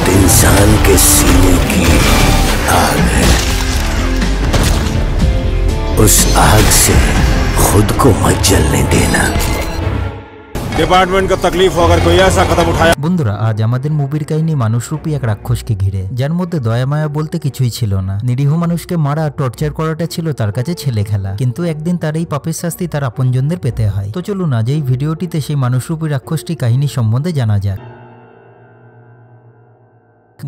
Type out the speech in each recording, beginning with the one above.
मौत इंसान के सीने की आग है। उस आग से खुद को मत जलने देना। ডিপার্টমেন্ট কে তকলিফ हो अगर कोई ऐसा कदम उठाया। বন্ধুরা, আজ আমাদের মুভির কাহিনী মানুষরূপী এক রাক্ষসকে ঘিরে, যার মধ্যে দয়া মায়া বলতে কিছুই ছিল না। নিরীহ মানুষকে মারা, টর্চার করাটা ছিল তার কাছে ছেলে খেলা। কিন্তু একদিন তার এই পাপের শাস্তি তার আপনজনদের পেতে হয়। তো চলুন আজ এই ভিডিওটিতে সেই মানুষরূপী রাক্ষসটি কাহিনী সম্বন্ধে জানা যাক।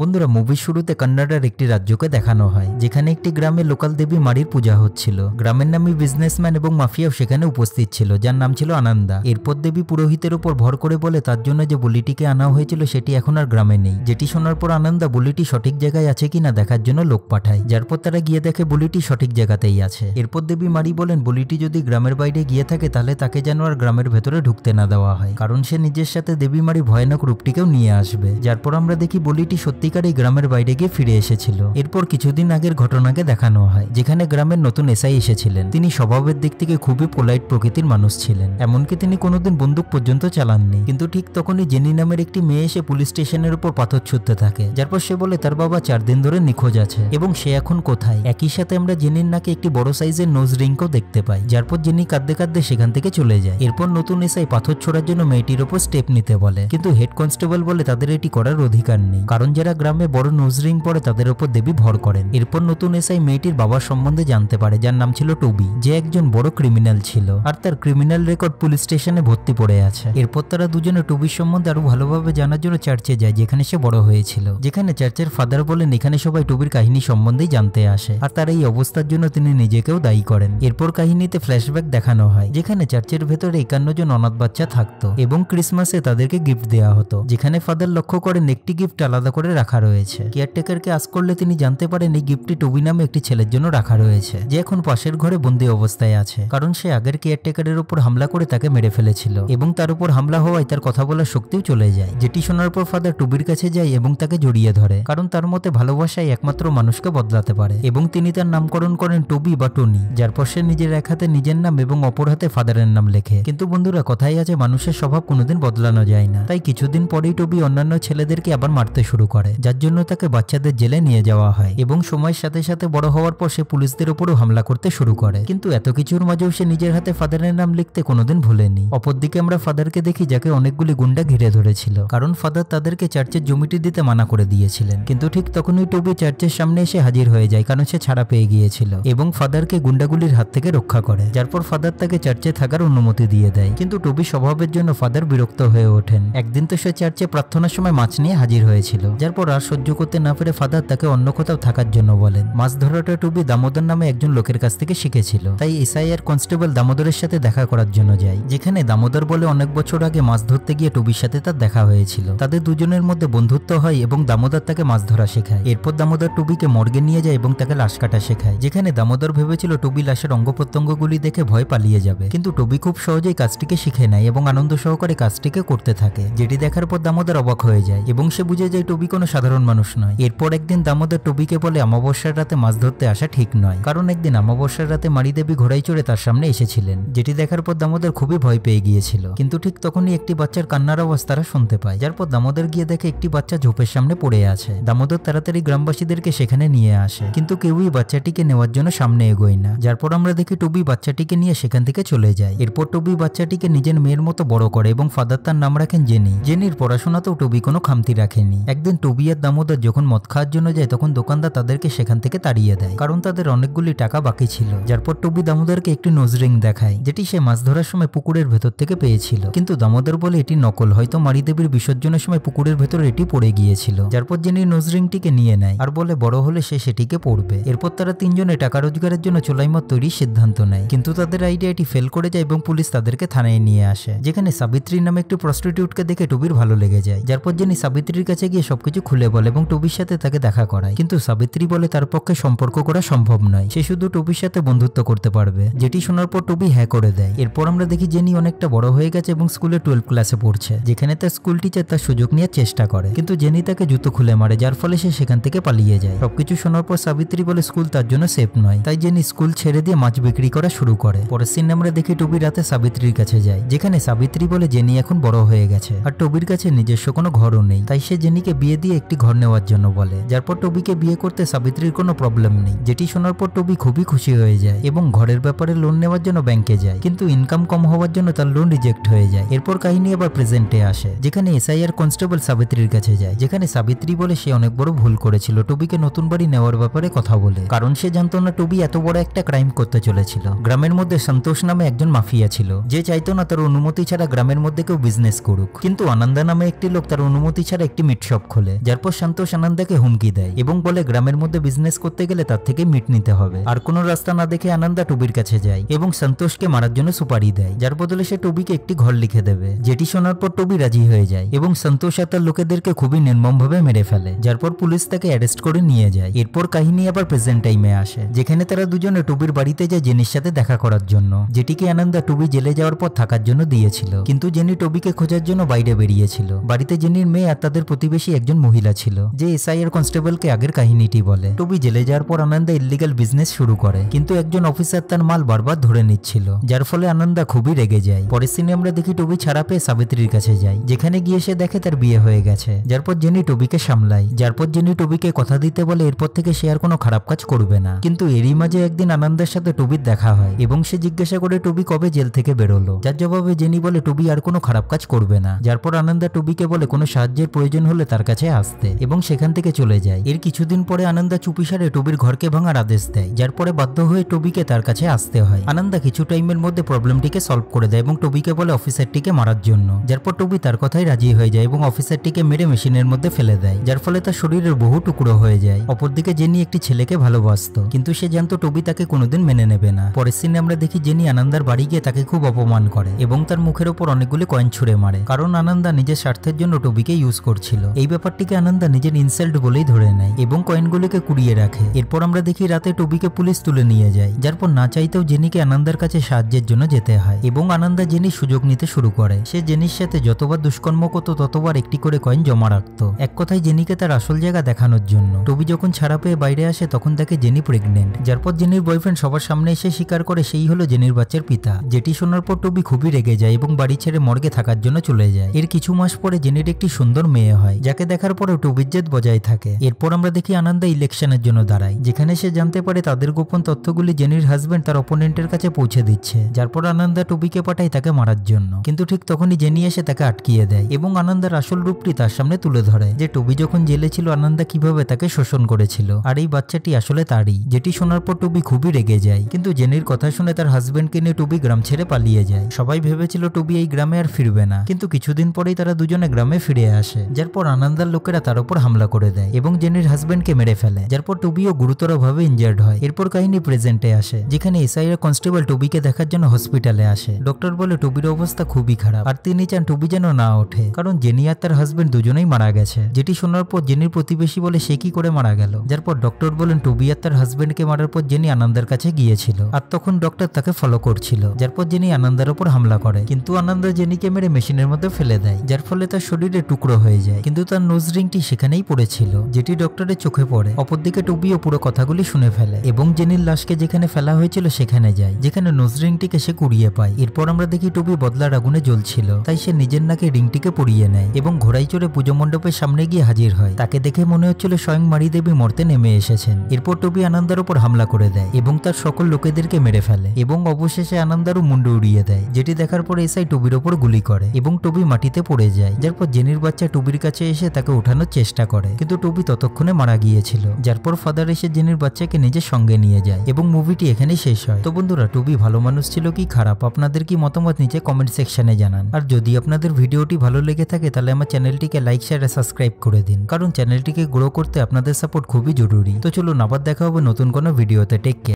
বন্ধুরা, মুভির শুরুতে কন্নড়ার একটি রাজ্যকে দেখানো হয়, যেখানে একটি গ্রামে লোকাল দেবী মারির পূজা হচ্ছিল। গ্রামের নামী বিজনেসম্যান এবং মাফিয়াও সেখানে উপস্থিত ছিল, যার নাম ছিল আনন্দা। এরপর দেবী পুরোহিতের উপর ভর করে বলে তার জন্য যে বলিটিকে আনা হয়েছিল সেটি এখন আর গ্রামে নেই। যেটি শোনার পর আনন্দা বলিটি সঠিক জায়গায় আছে কিনা দেখার জন্য লোক পাঠায়, যার পর তারা গিয়ে দেখে বলিটি সঠিক জায়গাতেই আছে। এরপর দেবী মারি বলেন বলিটি যদি গ্রামের বাইরে গিয়ে থাকে তাহলে তাকে যেন আর গ্রামের ভেতরে ঢুকতে না দেওয়া হয়, কারণ সে নিজের সাথে দেবী মারি ভয়ানক রূপটিকেও নিয়ে আসবে। যার পর আমরা দেখি বলিটি সত্যিকার এই গ্রামের বাইরে গিয়ে ফিরে এসেছিল। এরপর কিছুদিন আগের ঘটনাকে দেখানো হয়, যেখানে গ্রামের নতুন এসআই এসেছিলেন। তিনি স্বভাবের দিক থেকে খুবই পোলাইট প্রকৃতির মানুষ ছিলেন, এমনকি তিনি কোনোদিন বন্দুক পর্যন্ত চালাননি। কিন্তু ঠিক তখনই জেনি নামের একটি মেয়ে এসে পুলিশ স্টেশনের উপর পাথর ছুঁড়তে থাকে। যারপর সে বলে তার বাবা 4 দিন ধরে নিখোঁজ আছে এবং সে এখন কোথায়। একই সাথে আমরা জেনির নাকে একটি বড় সাইজের নোজ রিংও দেখতে পাই। যারপর জেনি কাঁদতে কাঁদতে সেখান থেকে চলে যায়। এরপর নতুন এসআই পাথর ছোড়ার জন্য মেয়েটির উপর স্টেপ নিতে বলে, কিন্তু হেড কনস্টেবল বলে তাদের এটি করার অধিকার নেই, কারণ যারা গ্রামে বড় নোজ রিং পরে তাদের উপর দেবী ভর করেন। এরপর নতুন এসআই মেয়েটির বাবার সম্বন্ধে জানতে পারে, যার নাম ছিল টবি, যে একজন বড় ক্রিমিনাল ছিল আর তার ক্রিমিনাল রেকর্ড পুলিশ স্টেশনে ভর্তি পড়ে আছে। এরপর তারা দুজনে টবির সম্বন্ধে আরো ভালোভাবে জানার জন্য চার্চে যায়, যেখানে সে বড় হয়েছিল। যেখানে চার্চের ফাদার বলেন এখানে সবাই টবির কাহিনী সম্বন্ধেই জানতে আসে, আর তার এই অবস্থার জন্য তিনি নিজেকেও দায়ী করেন। এরপর কাহিনীতে ফ্ল্যাশব্যাক দেখানো হয়, যেখানে চার্চের ভেতরে 51 জন অনাথ বাচ্চা থাকতো এবং ক্রিসমাসে তাদেরকে গিফট দেওয়া হতো। যেখানে ফাদার লক্ষ্য করেন একটি গিফট আলাদা করে রাখা রয়েছে। কেয়ারটেকারকে আস করলে তিনি জানতে পারেন এই গিফটটি টবি নামে একটি ছেলের জন্য রাখা রয়েছে, যে এখন পাশের ঘরে বন্দী অবস্থায় আছে, কারণ সে আগের কেয়ারটেকারের উপর হামলা করে তাকে মেরে ফেলেছিল এবং তার উপর হামলা হওয়ায় তার কথা বলার শক্তিও চলে যায়। যেটি শোনার পর ফাদার টবির কাছে যায় এবং তাকে জড়িয়ে ধরে, কারণ তার মতে ভালোবাসাই একমাত্র মানুষকে বদলাতে পারে এবং তিনি তার নামকরণ করেন টবি বা টনি। যার পর সে নিজের এক হাতে নিজের নাম এবং অপর হাতে ফাদারের নাম লেখে। কিন্তু বন্ধুরা, কথাই আছে মানুষের স্বভাব কোনোদিন বদলানো যায় না। তাই কিছুদিন পরেই টবি অন্যান্য ছেলেদেরকে আবার মারতে শুরু করে, যার জন্য তাকে বাচ্চাদের জেলে নিয়ে যাওয়া হয় এবং সময়ের সাথে সাথে বড় হওয়ার পর সে পুলিশদের উপরও হামলা করতে শুরু করে। কিন্তু এত কিছুর মাঝেও সে নিজের হাতে ফাদারের নাম লিখতে কোনোদিন ভুলেনি। অপরদিকে আমরা ফাদারকে দেখি, যাকে অনেকগুলি গুন্ডা ঘিরে ধরেছিল, কারণ ফাদার তাদেরকে চার্চের জমিটি দিতে মানা করে দিয়েছিলেন। কিন্তু ঠিক তখনই টবি চার্চের সামনে এসে হাজির হয়ে যায়, কারণ সে ছাড়া পেয়ে গিয়েছিল এবং ফাদারকে গুন্ডাগুলির হাত থেকে রক্ষা করে। যার পর ফাদার তাকে চার্চে থাকার অনুমতি দিয়ে দেয়। কিন্তু টবি স্বভাবের জন্য ফাদার বিরক্ত হয়ে ওঠেন। একদিন তো সে চার্চে প্রার্থনার সময় মাছ নিয়ে হাজির হয়েছিল, যার পর আর সহ্য করতে না পেরে ফাদার তাকে অন্য কোথাও থাকার জন্য বলেন। মাছ ধরাটা টবি দামোদর নামে একজন লোকের কাছ থেকে শিখেছিল, তাই এসআই আর কনস্টেবল দামোদরের সাথে দেখা করার জন্য যায়। যেখানে দামোদর বলে অনেক বছর আগে মাছ ধরতে গিয়ে টবির সাথে তার দেখা হয়েছিল। তাদের দুজনের মধ্যে বন্ধুত্ব হয় এবং দামোদর তাকে মাছ ধরা শেখায়। এরপর দামোদর টবিকে মর্গে নিয়ে যায় এবং তাকে লাশ কাটা শেখায়। যেখানে দামোদর ভেবেছিল টবি লাশের অঙ্গ প্রত্যঙ্গগুলি দেখে ভয় পালিয়ে যাবে, কিন্তু টবি খুব সহজেই কাজটিকে শিখে নেয় এবং আনন্দ সহকারে কাজটিকে করতে থাকে। যেটি দেখার পর দামোদর অবাক হয়ে যায় এবং সে বুঝে যায় টবি কোনো সাধারণ মানুষ নয়। এরপর একদিন দামোদর টবিকে বলে অমাবস্যার রাতে মাছ ধরতে আসা ঠিক নয়, কারণ একদিন অমাবস্যার রাতে মারি দেবী ঘোড়ায় চড়ে তার সামনে এসেছিলেন। যেটি দেখার পর দামোদর খুবই ভয় পেয়ে গিয়েছিল। কিন্তু ঠিক তখনই একটি বাচ্চার কান্নার আওয়াজ তারা শুনতে পায়, যার পর দামোদর গিয়ে দেখে একটি বাচ্চা ঝোপের সামনে পড়ে আছে। দামোদর তাড়াতাড়ি গ্রামবাসীদেরকে সেখানে নিয়ে আসে, কিন্তু কেউই বাচ্চাটিকে নেওয়ার জন্য সামনে এগোয় না। যার পর আমরা দেখি টবি বাচ্চাটিকে নিয়ে সেখান থেকে চলে যায়। এরপর টবি বাচ্চাটিকে নিজের মেয়ের মতো বড় করে এবং ফাদার তার নাম রাখেন জেনি। জেনির পড়াশোনাতেও টবি কোনো খামতি রাখেনি। একদিন টবি আর দামোদর যখন মদ খাওয়ার জন্য যায়, তখন দোকানদার তাদেরকে সেখান থেকে তাড়িয়ে দেয়, কারণ তাদের অনেকগুলি টাকা বাকি ছিল। যার পর টবি দামোদরকে একটি নোজ রিং দেখায়, যেটি সে মাছ ধরার সময় পুকুরের ভেতর থেকে পেয়েছিল। কিন্তু দামোদর বলে এটি নকল, হয়তো মারি দেবীর বিসর্জনের সময় পুকুরের ভেতর এটি পড়ে গিয়েছিল। যার পর জেনি নোজ রিংটিকে নিয়ে নেয় আর বলে বড় হলে সে সেটিকে পড়বে। এরপর তারা তিনজনে টাকা রোজগারের জন্য চোলাইমদ তৈরির সিদ্ধান্ত নেয়, কিন্তু তাদের আইডিয়াটি ফেল করে যায় এবং পুলিশ তাদেরকে থানায় নিয়ে আসে। যেখানে সাবিত্রী নামে একটি প্রস্টিটিউটকে দেখে টবির ভালো লেগে যায়। যার পর জেনি সাবিত্রীর কাছে গিয়ে সবকিছু খুলে বলে এবং টবির সাথে তাকে দেখা করায়। কিন্তু সাবিত্রী বলে তার পক্ষে সম্পর্ক করা সম্ভব নয়, সে শুধু টবির সাথে বন্ধুত্ব করতে পারবে। যেটি শোনার পর টবি হ্যাঁ করে দেয়। এরপর আমরা দেখি জেনি অনেকটা বড় হয়ে গেছে এবং স্কুলে 12 ক্লাসে পড়ছে, যেখানে তার স্কুল টিচার তার সুযোগ নেওয়ার চেষ্টা করে, কিন্তু জেনি তাকে জুতো খুলে মারে, যার ফলে সে সেখান থেকে পালিয়ে যায়। সবকিছু শোনার পর সাবিত্রী বলে স্কুল তার জন্য সেফ নয়, তাই জেনি স্কুল ছেড়ে দিয়ে মাছ বিক্রি করা শুরু করে। পরের সিন আমরা দেখি টবি রাতে সাবিত্রীর কাছে যায়, যেখানে সাবিত্রী বলে জেনি এখন বড় হয়ে গেছে আর টবির কাছে নিজস্ব কোনো ঘরও নেই, তাই সে জেনিকে বিয়ে দিয়ে দিয়ে একটি ঘর নেওয়ার জন্য বলে, যার পর টবিকে বিয়ে করতে সাবিত্রীর কোনো প্রবলেম নেই। যেটি শোনার পর টবি খুবই খুশি হয়ে যায় এবং ঘরের ব্যাপারে লোন নেওয়ার জন্য ব্যাংকে যায়, কিন্তু ইনকাম কম হওয়ার জন্য তার লোন রিজেক্ট হয়ে যায়। এরপর কাহিনী আবার প্রেজেন্টে আসে, যেখানে এসআইআর কনস্টেবল সাবিত্রীর কাছে যায়, যেখানে সাবিত্রী বলে সে অনেক বড় ভুল করেছিল টবিকে নতুন বাড়ি নেওয়ার ব্যাপারে কথা বলে, কারণ সে জানতো না টবি এত বড় একটা ক্রাইম করতে চলেছিল। গ্রামের মধ্যে সন্তোষ নামে একজন মাফিয়া ছিল, যে চাইতো না তার অনুমতি ছাড়া গ্রামের মধ্যে কেউ বিজনেস করুক, কিন্তু আনন্দা নামে একটি লোক তার অনুমতি ছাড়া একটি মিট শপ খোলে, যার পর সন্তোষ আনন্দাকে হুমকি দেয় এবং বলে গ্রামের মধ্যে বিজনেস করতে গেলে তার থেকে মিট নিতে হবে। আর কোনো রাস্তা না দেখে আনন্দা টবির কাছে যায় এবং সন্তোষকে মারার জন্য সুপারি দেয়, যার বদলে সে টবিকে একটি ঘর লিখে দেবে। যেটি শোনার পর টবি রাজি হয়ে যায় এবং সন্তোষ আর তার লোকেদেরকে খুবই নির্মমভাবে মেরে ফেলে, যার পর পুলিশ তাকে অ্যারেস্ট করে নিয়ে যায়। এরপর কাহিনী আবার প্রেজেন্ট টাইমে আসে, যেখানে তারা দুজনে টবির বাড়িতে যায় জেনির সাথে দেখা করার জন্য, যেটিকে আনন্দা টবি জেলে যাওয়ার পর থাকার জন্য দিয়েছিল, কিন্তু জেনি টবিকে খোঁজার জন্য বাইরে বেরিয়েছিল। বাড়িতে জেনির মেয়ে আর তাদের প্রতিবেশী একজন মহিলা ছিল, যে এসআইআর কনস্টেবলকে আগের কাহিনীটি বলে। টবি জেলে যাওয়ার পর আনন্দা ইল্লিগাল বিজনেস শুরু করে, কিন্তু একজন অফিসার তার মাল বারবার ধরে নিচ্ছিল, যার ফলে আনন্দা খুবই রেগে যায়। পরের সিনে আমরা দেখি টবি ছাড়া পেয়ে সাবিত্রীর কাছে যায়, যেখানে গিয়ে সে দেখে তার বিয়ে হয়ে গেছে, যার পর জেনি টবিকে সামলায়, যার পর জেনি টবিকে কথা দিতে বলে এরপর থেকে সে আর কোনো খারাপ কাজ করবে না। কিন্তু এরই মাঝে একদিন আনন্দার সাথে টবির দেখা হয় এবং সে জিজ্ঞাসা করে টবি কবে জেল থেকে বেরোলো, যার জবাবে জেনি বলে টবি আর কোনো খারাপ কাজ করবে না। যার পর আনন্দা টবিকে বলে কোনো সাহায্যের প্রয়োজন হলে তার কাছে আসতে এবং সেখান থেকে চলে যায়। এর কিছুদিন পরে আনন্দা চুপিসারে টবির ঘরকে ভাঙার আদেশ দেয়, যার পরে বাধ্য হয়ে টবিকে তার কাছে আসতে হয়। আনন্দা কিছু টাইমের মধ্যে প্রবলেমটিকে সলভ করে দেয় এবং টবিকে বলে অফিসারটিকে মারার জন্য, যার পর টবি তার কথাই রাজি হয়ে যায় এবং অফিসারটিকে মেরে মেশিনের মধ্যে ফেলে দেয়, যার ফলে তার শরীরের বহু টুকরো হয়ে যায়। অপরদিকে জেনি একটি ছেলেকে ভালোবাসতো, কিন্তু সে জানতো টবি তাকে কোনোদিন মেনে নেবে না। পরের সিনে আমরা দেখি জেনি আনন্দার বাড়ি গিয়ে তাকে খুব অপমান করে এবং তার মুখের ওপর অনেকগুলি কয়েন ছুঁড়ে মারে, কারণ আনন্দা নিজের স্বার্থের জন্য টবিকে ইউজ করছিল। এই ব্যাপারটিকে আনন্দা নিজের ইনসাল্ট বলেই ধরে নেয় এবং কয়েনগুলিকে কুড়িয়ে রাখে। এরপর আমরা দেখি রাতে টবিকে পুলিশ তুলে নিয়ে যায়, যার পর না চাইতেও জেনিকে আনন্দার কাছে সাহায্যের জন্য যেতে হয় এবং আনন্দা জেনির সুযোগ নিতে শুরু করে। সে জেনির সাথে যতবার দুষ্কর্ম করত ততবার একটি করে কয়েন জমা রাখতো, এক কথায় জেনিকে তার আসল জায়গা দেখানোর জন্য। টবি যখন ছাড়া পেয়ে বাইরে আসে তখন তাকে জেনি প্রেগনেন্ট, যার পর জেনির বয়ফ্রেন্ড সবার সামনে এসে স্বীকার করে সেই হলো জেনির বাচ্চার পিতা। যেটি শোনার পর টবি খুবই রেগে যায় এবং বাড়ি ছেড়ে মর্গে থাকার জন্য চলে যায়। এর কিছু মাস পরে জেনির একটি সুন্দর মেয়ে হয়, যাকে দেখার পরেও টবির জেদ বজায় থাকে। এরপর আমরা দেখি আনন্দা ইলেকশনের জন্য দাঁড়ায়, যেখানে সে জানতে পারে তাদের গোপন তথ্যগুলি জেনির হাজবেন্ড তার অপোনেন্টের কাছে পৌঁছে দিচ্ছে, যার পর আনন্দা টবিকে পাঠায় তাকে মারার জন্য, কিন্তু ঠিক তখনই জেনি এসে তাকে আটকিয়ে দেয় এবং আনন্দার আসল রূপটি তার সামনে তুলে ধরে, যে টবি যখন জেলে ছিল আনন্দা কিভাবে তাকে শোষণ করেছিল, আর এই বাচ্চাটি আসলে তারই। যেটি শোনার পর টবি খুবই রেগে যায়, কিন্তু জেনির কথা শুনে তার হাজবেন্ডকে নিয়ে টবি গ্রাম ছেড়ে পালিয়ে যায়। সবাই ভেবেছিল টবি এই গ্রামে আর ফিরবে না, কিন্তু কিছুদিন পরেই তারা দুজনে গ্রামে ফিরে আসে, যার পর আনন্দার লোকেরা তার উপর হামলা করে দেয় এবং জেনির হাজবেন্ডকে মেরে ফেলে, যার পর টবিও গুরুতরভাবে ইনজার্ড হয়। এরপর কাহিনী প্রেজেন্টে আসে, যেখানে এসআইআর কনস্টেবল টবিকে দেখার জন্য হসপিটালে আসে। ডক্টর বলে টবির অবস্থা খুবই খারাপ আর তিনি চান টবি যেন না ওঠে, কারণ জেনি আর তার হাজবেন্ড দুজনেই মারা গেছে। যেটি শোনার পর জেনির প্রতিবেশী বলে সে কি করে মারা গেল, যার পর ডক্টর বলেন টবি আর তার হাজবেন্ডকে মারার পর জেনি আনন্দার কাছে গিয়েছিল আর তখন ডক্টর তাকে ফলো করছিল, যার পর জেনি আনন্দার উপর হামলা করে, কিন্তু আনন্দা জেনিকে মেরে মেশিনের মধ্যে ফেলে দেয়, যার ফলে তার শরীরে টুকরো হয়ে যায়, কিন্তু তার নোজ রিংটি সেখানেই পড়েছিল, যেটি ডক্টরের চোখে পড়ে। অপরদিকে টবিও পুরো কথাগুলি শুনে ফেলে এবং জেনির লাশকে যেখানে ফেলা হয়েছিল সেখানে যায়, যেখানে নোজ রিংটিকে সে কুড়িয়ে পায়। এরপর আমরা দেখি টবি বদলার আগুনে জ্বলছিল, তাই সে নিজের নাকে রিংটিকে পরিয়ে নেয় এবং ঘোড়ায় চড়ে পুজো মণ্ডপের সামনে গিয়ে হাজির হয়। তাকে দেখে মনে হচ্ছিল স্বয়ং মারি দেবী মর্তে নেমে এসেছেন। এরপর টবি আনন্দার উপর হামলা করে দেয় এবং তার সকল লোকেদেরকে মেরে ফেলে এবং অবশেষে আনন্দারও মুন্ডু উড়িয়ে দেয়, যেটি দেখার পর এসআই টবির ওপর গুলি করে এবং টবি মাটিতে পড়ে যায়, যার পর জেনির বাচ্চা টবির কাছে এসে তাকে ওঠানোর চেষ্টা করে, কিন্তু টবি ততক্ষণে মারা গিয়েছিল, যার পর ফাদার এসে জেনির বাচ্চাকে নিজের সঙ্গে নিয়ে যায় এবং মুভিটি এখানেই শেষ হয়। তো বন্ধুরা, টবি ভালো মানুষ ছিল কি খারাপ, আপনাদের কি মতামত নিচে কমেন্ট সেকশনে জানান। আর যদি আপনাদের ভিডিওটি ভালো লেগে থাকে তাহলে আমার চ্যানেলটিকে লাইক শেয়ার আর সাবস্ক্রাইব করে দিন, কারণ চ্যানেলটিকে গ্রো করতে আপনাদের সাপোর্ট খুবই জরুরি। তো চলুন আবার দেখা হবে নতুন কোনো ভিডিওতে। Take care.